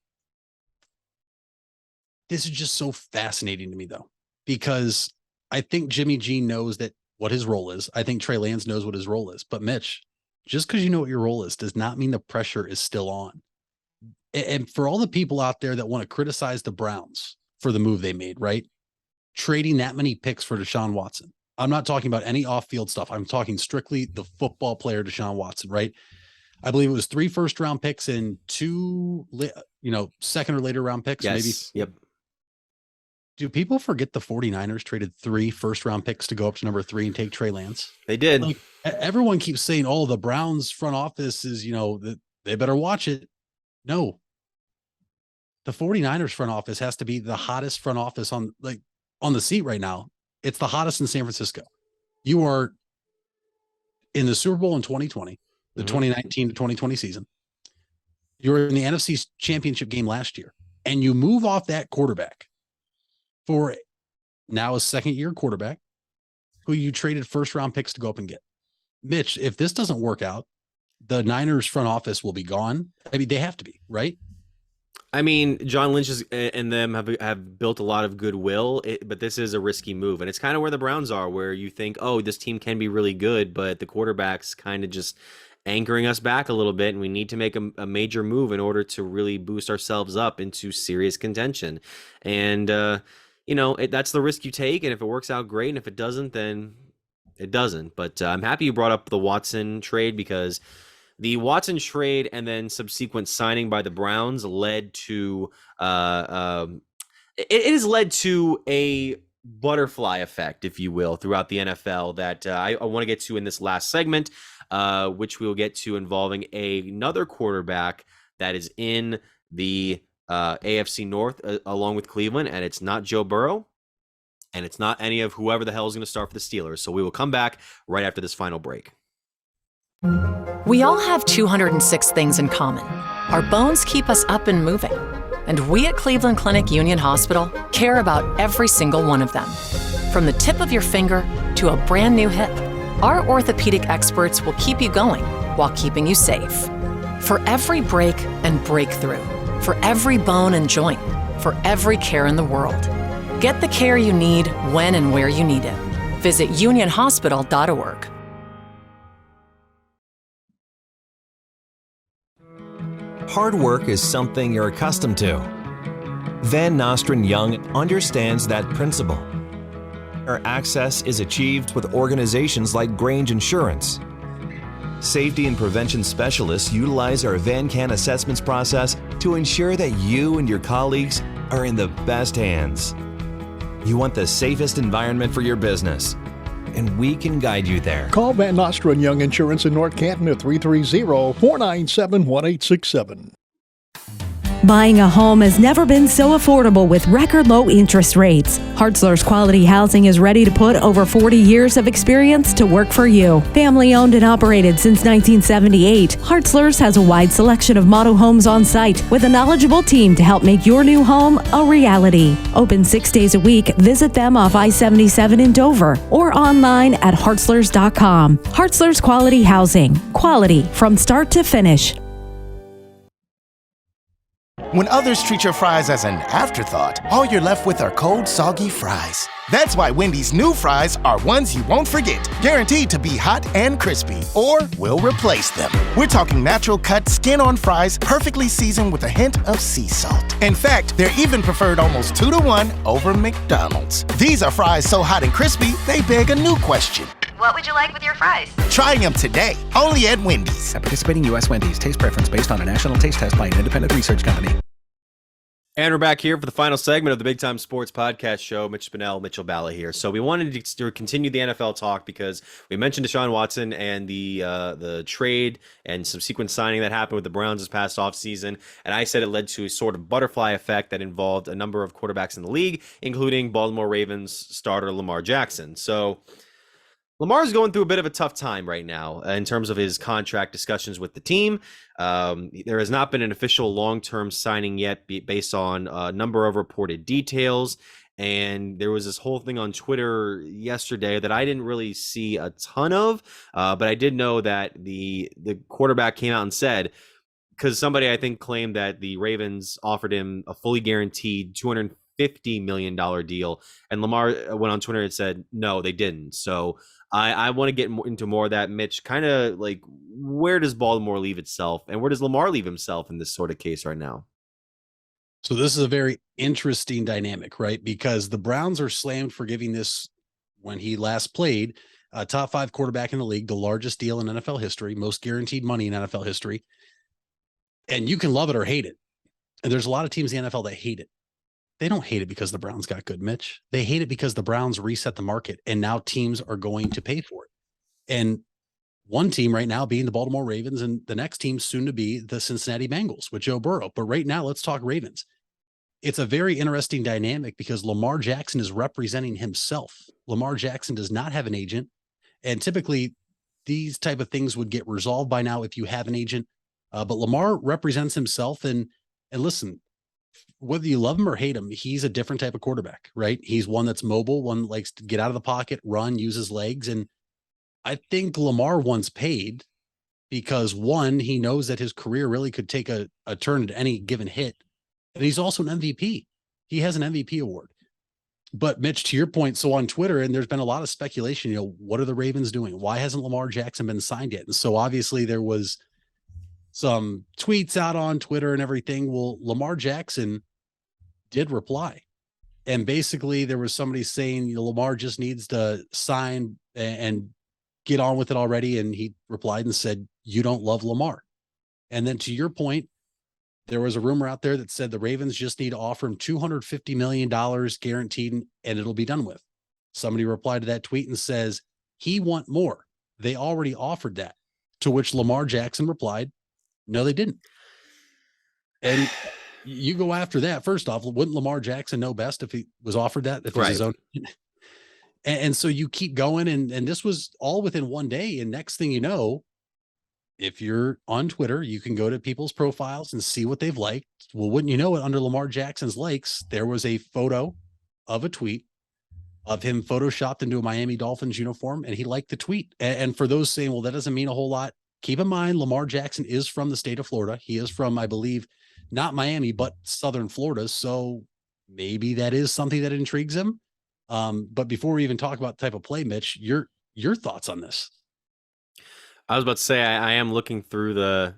This is just so fascinating to me, though, because I think Jimmy G knows that what his role is. I think Trey Lance knows what his role is. But Mitch, just because you know what your role is does not mean the pressure is still on. And for all the people out there that want to criticize the Browns for the move they made, right? Trading that many picks for Deshaun Watson. I'm not talking about any off-field stuff. I'm talking strictly the football player Deshaun Watson, right? I believe it was 3 first-round picks and 2, second or later round picks. Yes. Maybe. Yep. Do people forget the 49ers traded 3 first-round picks to go up to number 3 and take Trey Lance? They did. Like, everyone keeps saying, "Oh, the Browns front office is, they better watch it." No. The 49ers front office has to be the hottest front office on the seat right now. It's the hottest in San Francisco. You are in the Super Bowl in 2020, the 2019 to 2020 season. You were in the NFC Championship game last year, and you move off that quarterback for now a second-year quarterback who you traded first-round picks to go up and get. Mitch, if this doesn't work out, the Niners front office will be gone. I mean, they have to be, right? I mean, John Lynch and them have built a lot of goodwill, but this is a risky move. And it's kind of where the Browns are, where you think, oh, this team can be really good, but the quarterback's kind of just anchoring us back a little bit, and we need to make a major move in order to really boost ourselves up into serious contention. And, that's the risk you take, and if it works out, great, and if it doesn't, then it doesn't. But I'm happy you brought up the Watson trade, because the Watson trade and then subsequent signing by the Browns led to it has led to a butterfly effect, if you will, throughout the NFL that I want to get to in this last segment, which we'll get to, involving another quarterback that is in the AFC North along with Cleveland, and it's not Joe Burrow, and it's not any of whoever the hell is going to start for the Steelers. So we will come back right after this final break. We all have 206 things in common. Our bones keep us up and moving. And we at Cleveland Clinic Union Hospital care about every single one of them. From the tip of your finger to a brand new hip, our orthopedic experts will keep you going while keeping you safe. For every break and breakthrough, for every bone and joint, for every care in the world. Get the care you need when and where you need it. Visit unionhospital.org. Hard work is something you're accustomed to. Van Nostrand Young understands that principle. Our access is achieved with organizations like Grange Insurance. Safety and prevention specialists utilize our VanCan assessments process to ensure that you and your colleagues are in the best hands. You want the safest environment for your business, and we can guide you there. Call Van Nostrand Young Insurance in North Canton at 330-497-1867. Buying a home has never been so affordable with record low interest rates. Hartzler's Quality Housing is ready to put over 40 years of experience to work for you. Family owned and operated since 1978, Hartzler's has a wide selection of model homes on site with a knowledgeable team to help make your new home a reality. Open 6 days a week. Visit them off I-77 in Dover or online at hartzlers.com. Hartzler's Quality Housing. Quality from start to finish. When others treat your fries as an afterthought, all you're left with are cold, soggy fries. That's why Wendy's new fries are ones you won't forget, guaranteed to be hot and crispy, or we'll replace them. We're talking natural cut, skin-on fries, perfectly seasoned with a hint of sea salt. In fact, they're even preferred almost 2-to-1 over McDonald's. These are fries so hot and crispy, they beg a new question. What would you like with your fries? Try them today, only at Wendy's. At participating U.S. Wendy's, taste preference based on a national taste test by an independent research company. And we're back here for the final segment of the Big Time Sports Podcast Show. Mitch Spinell, Mitchell Balla here. So we wanted to continue the NFL talk because we mentioned Deshaun Watson and the trade and subsequent signing that happened with the Browns this past offseason. And I said it led to a sort of butterfly effect that involved a number of quarterbacks in the league, including Baltimore Ravens starter Lamar Jackson. So Lamar's going through a bit of a tough time right now in terms of his contract discussions with the team. There has not been an official long-term signing yet based on a number of reported details. And there was this whole thing on Twitter yesterday that I didn't really see a ton of, but I did know that the quarterback came out and said, because somebody I think claimed that the Ravens offered him a fully guaranteed $250 million deal, and Lamar went on Twitter and said no, they didn't. So I want to get into more of that, Mitch. Kind of like, where does Baltimore leave itself, and where does Lamar leave himself in this sort of case right now? So this is a very interesting dynamic, right? Because the Browns are slammed for giving this, when he last played, a top 5 quarterback in the league, the largest deal in NFL history, most guaranteed money in NFL history. And you can love it or hate it. And there's a lot of teams in the NFL that hate it. They don't hate it because the Browns got good, Mitch. They hate it because the Browns reset the market and now teams are going to pay for it. And one team right now being the Baltimore Ravens, and the next team soon to be the Cincinnati Bengals with Joe Burrow. But right now, let's talk Ravens. It's a very interesting dynamic because Lamar Jackson is representing himself. Lamar Jackson does not have an agent. And typically these type of things would get resolved by now if you have an agent. But Lamar represents himself. And listen, whether you love him or hate him, he's a different type of quarterback, right? He's one that's mobile, one that likes to get out of the pocket, run, use his legs. And I think Lamar wants paid because, one, he knows that his career really could take a turn at any given hit. And he's also an MVP. He has an MVP award. But Mitch, to your point, so on Twitter, and there's been a lot of speculation, what are the Ravens doing? Why hasn't Lamar Jackson been signed yet? And so obviously there was some tweets out on Twitter and everything. Well, Lamar Jackson did reply. And basically there was somebody saying, Lamar just needs to sign and get on with it already. And he replied and said, you don't love Lamar. And then to your point, there was a rumor out there that said the Ravens just need to offer him $250 million guaranteed and it'll be done with. Somebody replied to that tweet and says, he want more. They already offered that. To which Lamar Jackson replied, no, they didn't. And you go after that. First off, wouldn't Lamar Jackson know best if he was offered that? If it was his own. And so you keep going. And this was all within one day. And next thing you know, if you're on Twitter, you can go to people's profiles and see what they've liked. Well, wouldn't you know it, under Lamar Jackson's likes, there was a photo of a tweet of him photoshopped into a Miami Dolphins uniform, and he liked the tweet. And for those saying, well, that doesn't mean a whole lot, keep in mind, Lamar Jackson is from the state of Florida. He is from, I believe, not Miami, but Southern Florida. So maybe that is something that intrigues him. But before we even talk about the type of play, Mitch, your thoughts on this? I was about to say I am looking through the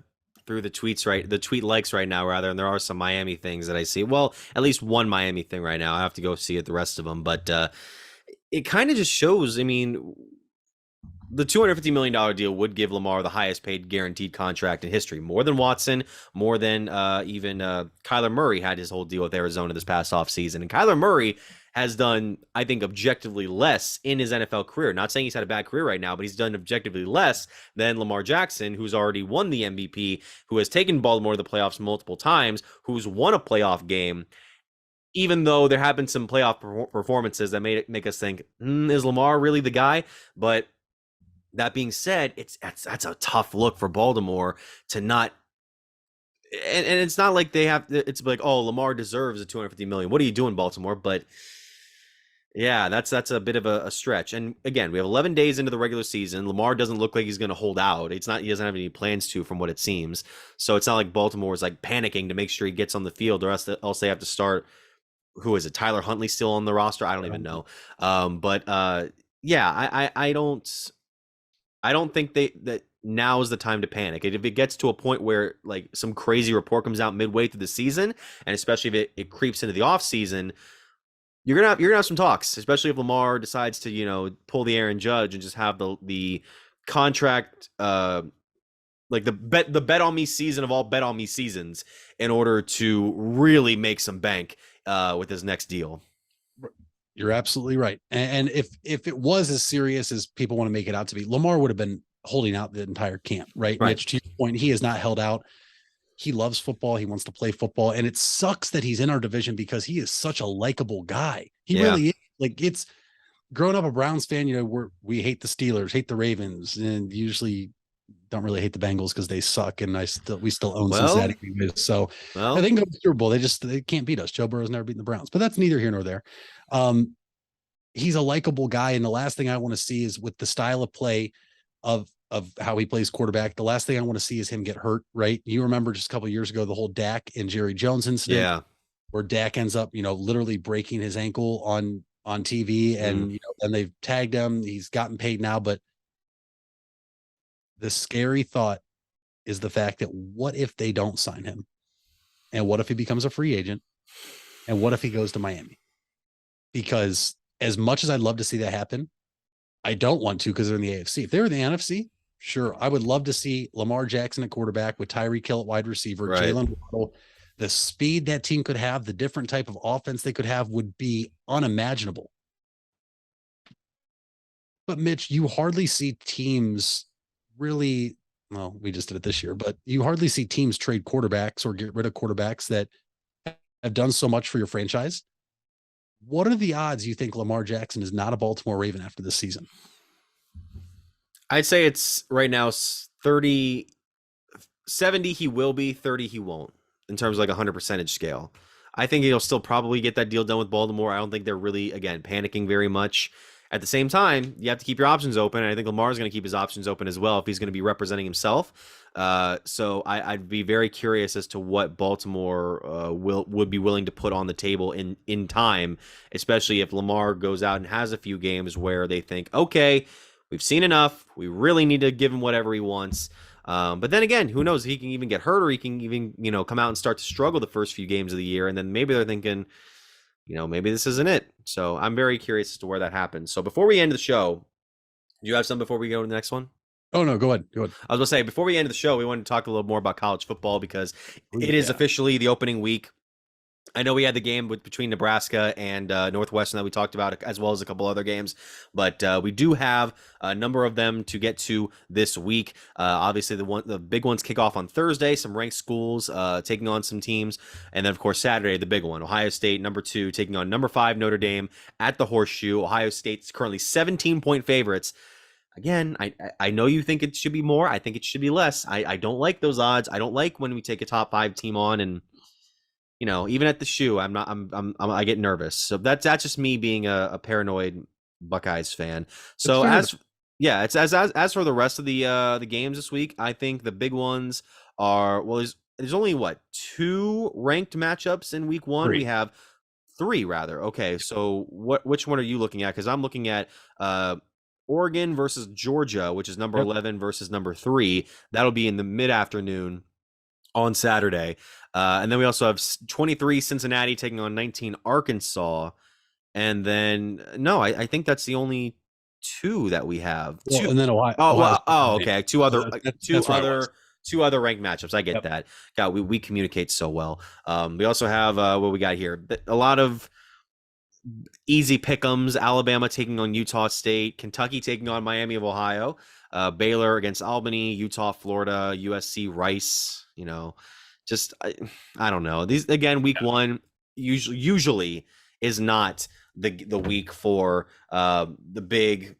tweets, the tweet likes right now, rather, and there are some Miami things that I see. Well, at least one Miami thing right now. I have to go see the rest of them, but it kind of just shows. I mean, the $250 million deal would give Lamar the highest paid guaranteed contract in history, more than Watson, more than even Kyler Murray had his whole deal with Arizona this past offseason. And Kyler Murray has done, I think, objectively less in his NFL career. Not saying he's had a bad career right now, but he's done objectively less than Lamar Jackson, who's already won the MVP, who has taken Baltimore to the playoffs multiple times, who's won a playoff game, even though there have been some playoff performances that make us think, is Lamar really the guy? But that being said, that's a tough look for Baltimore to not. And it's not like they have. It's like, oh, Lamar deserves a $250 million. What are you doing, Baltimore? But yeah, that's a bit of a stretch. And again, we have 11 days into the regular season. Lamar doesn't look like he's going to hold out. It's not. He doesn't have any plans to, from what it seems. So it's not like Baltimore is like panicking to make sure he gets on the field, or else they have to start. Who is it? Tyler Huntley still on the roster? I don't even know. Yeah, I don't think that now is the time to panic. If it gets to a point where like some crazy report comes out midway through the season, and especially if it creeps into the off season, you're gonna have some talks, especially if Lamar decides to pull the Aaron Judge and just have the contract like the bet on me season of all bet on me seasons in order to really make some bank with his next deal. You're absolutely right. And if it was as serious as people want to make it out to be, Lamar would have been holding out the entire camp, right? Mitch, to your point, he has not held out. He loves football. He wants to play football. And it sucks that he's in our division because he is such a likable guy. He really is. Like, it's growing up a Browns fan, we hate the Steelers, hate the Ravens, and usually don't really hate the Bengals because they suck, and we still own Well, Cincinnati. So I think go to the Super Bowl. They can't beat us. Joe Burrow's never beaten the Browns, but that's neither here nor there. He's a likable guy, and the last thing I want to see is with the style of play of how he plays quarterback. The last thing I want to see is him get hurt. Right? You remember just a couple of years ago the whole Dak and Jerry Jones incident, where Dak ends up literally breaking his ankle on TV, and then they've tagged him. He's gotten paid now, but the scary thought is the fact that what if they don't sign him, and what if he becomes a free agent, and what if he goes to Miami? Because as much as I'd love to see that happen, I don't want to, because they're in the AFC. If they were in the NFC, sure, I would love to see Lamar Jackson at quarterback with Tyreek Hill at wide receiver, Jalen Waddle. The speed that team could have, the different type of offense they could have would be unimaginable. But Mitch, you hardly see teams really, well, we just did it this year, but you hardly see teams trade quarterbacks or get rid of quarterbacks that have done so much for your franchise. What are the odds you think Lamar Jackson is not a Baltimore Raven after this season? I'd say it's right now 30, 70 he will be, 30 he won't, in terms of like a 100% scale. I think he'll still probably get that deal done with Baltimore. I don't think they're really, again, panicking very much. At the same time, you have to keep your options open, and I think Lamar's going to keep his options open as well if he's going to be representing himself. So I'd be very curious as to what Baltimore would be willing to put on the table in time, especially if Lamar goes out and has a few games where they think, okay, we've seen enough. We really need to give him whatever he wants. But then again, who knows? He can even get hurt, or he can even come out and start to struggle the first few games of the year, and then maybe they're thinking, maybe this isn't it. So I'm very curious as to where that happens. So before we end the show, do you have some before we go to the next one? Oh, no, go ahead. I was going to say, before we end the show, we wanted to talk a little more about college football because it is officially the opening week. I know we had the game between Nebraska and Northwestern that we talked about, as well as a couple other games, but we do have a number of them to get to this week. Obviously, the big ones kick off on Thursday. Some ranked schools taking on some teams, and then of course Saturday, the big one: Ohio State, number 2, taking on number 5 Notre Dame at the Horseshoe. Ohio State's currently 17-point favorites. Again, I know you think it should be more. I think it should be less. I don't like those odds. I don't like when we take a top 5 team on and. Even at the shoe, I get nervous. So that's just me being a paranoid Buckeyes fan. So as for the rest of the games this week, I think the big ones are, there's only 2 ranked matchups in week 1. 3. We have 3 rather. Okay, so which one are you looking at? Because I'm looking at Oregon versus Georgia, which is number 11 versus number 3. That'll be in the mid-afternoon on Saturday. And then we also have 23 Cincinnati taking on 19 Arkansas. And then, I think that's the only 2 that we have. Well, and then Ohio. Okay. Two other ranked matchups. I get that. God, we communicate so well. We also have what we got here. A lot of easy pick'ems. Alabama taking on Utah State, Kentucky taking on Miami of Ohio, Baylor against Albany, Utah, Florida, USC, Rice. I don't know. These again, week 1 usually is not the week for the big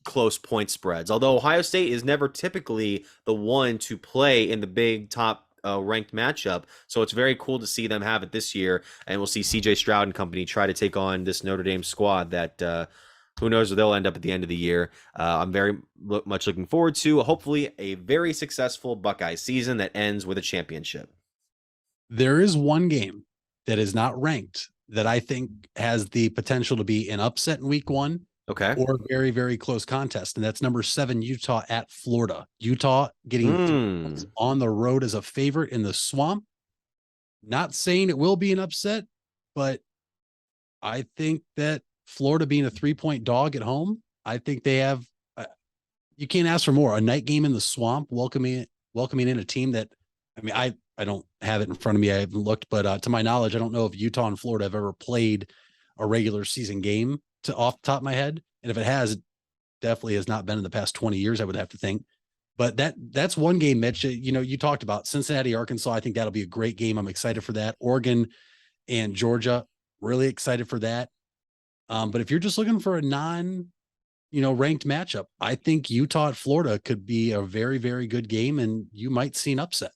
close point spreads. Although Ohio State is never typically the one to play in the big top ranked matchup, so it's very cool to see them have it this year. And we'll see CJ Stroud and company try to take on this Notre Dame squad that. Who knows where they'll end up at the end of the year. I'm very much looking forward to, hopefully, a very successful Buckeye season that ends with a championship. There is one game that is not ranked that I think has the potential to be an upset in week 1. Okay. Or a very, very close contest. And that's number 7, Utah at Florida. Utah getting on the road as a favorite in the Swamp. Not saying it will be an upset, but I think that Florida being a 3-point dog at home, I think they have, you can't ask for more. A night game in the Swamp, welcoming in a team that, I don't have it in front of me. I haven't looked, but to my knowledge, I don't know if Utah and Florida have ever played a regular season game off the top of my head. And if it has, it definitely has not been in the past 20 years, I would have to think. But that's one game, Mitch. You talked about Cincinnati, Arkansas. I think that'll be a great game. I'm excited for that. Oregon and Georgia, really excited for that. But if you're just looking for a ranked matchup. I think Utah at Florida could be a very, very good game, and you might see an upset.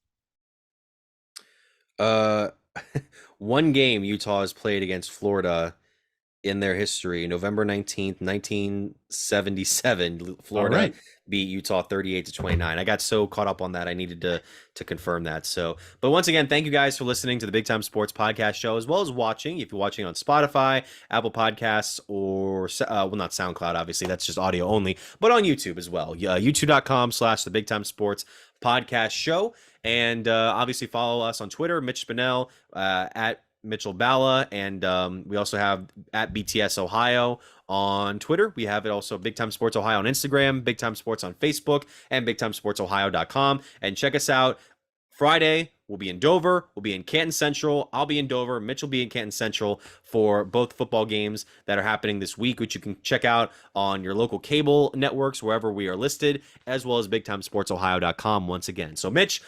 One game Utah has played against Florida in their history, November 19th, 1977, Florida beat Utah 38-29. I got so caught up on that. I needed to confirm that. So, but once again, thank you guys for listening to the Big Time Sports Podcast Show, as well as watching. If you're watching on Spotify, Apple Podcasts, or, not SoundCloud, obviously, that's just audio only, but on YouTube as well. YouTube.com/the Big Time Sports Podcast Show. And obviously follow us on Twitter, Mitch Spinell, at Mitchell Balla, and we also have at BTS Ohio on Twitter. We have it also Big Time Sports Ohio on Instagram, Big Time Sports on Facebook, and BigTimeSportsOhio.com. And check us out. Friday, we'll be in Dover. We'll be in Canton Central. I'll be in Dover. Mitch will be in Canton Central for both football games that are happening this week, which you can check out on your local cable networks, wherever we are listed, as well as BigTimeSportsOhio.com once again. So, Mitch,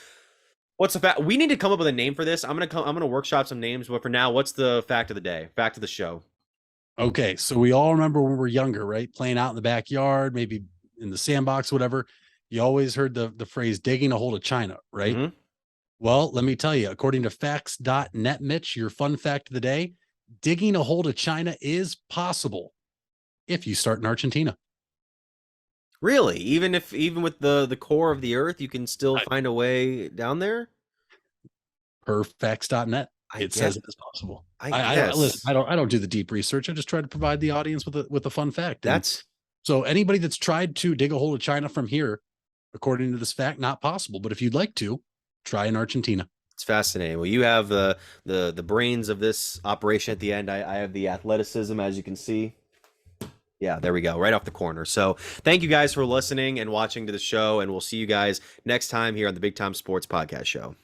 what's the fact? We need to come up with a name for this. I'm gonna workshop some names, but for now, what's the fact of the day? Fact of the show. Okay, so we all remember when we were younger, right? Playing out in the backyard, maybe in the sandbox, whatever. You always heard the phrase "digging a hole of China," right? Mm-hmm. Well, let me tell you, according to facts.net, Mitch, your fun fact of the day: digging a hole to China is possible if you start in Argentina. Really? Even with the core of the earth, you can still find a way down there? Per facts.net, it says it is possible. Listen, I don't do the deep research. I just try to provide the audience with a fun fact. So anybody that's tried to dig a hole of China from here, according to this fact, not possible. But if you'd like to, try in Argentina. It's fascinating. Well, you have the brains of this operation at the end. I have the athleticism, as you can see. Yeah, there we go. Right off the corner. So thank you guys for listening and watching to the show, and we'll see you guys next time here on the Big Time Sports Podcast Show.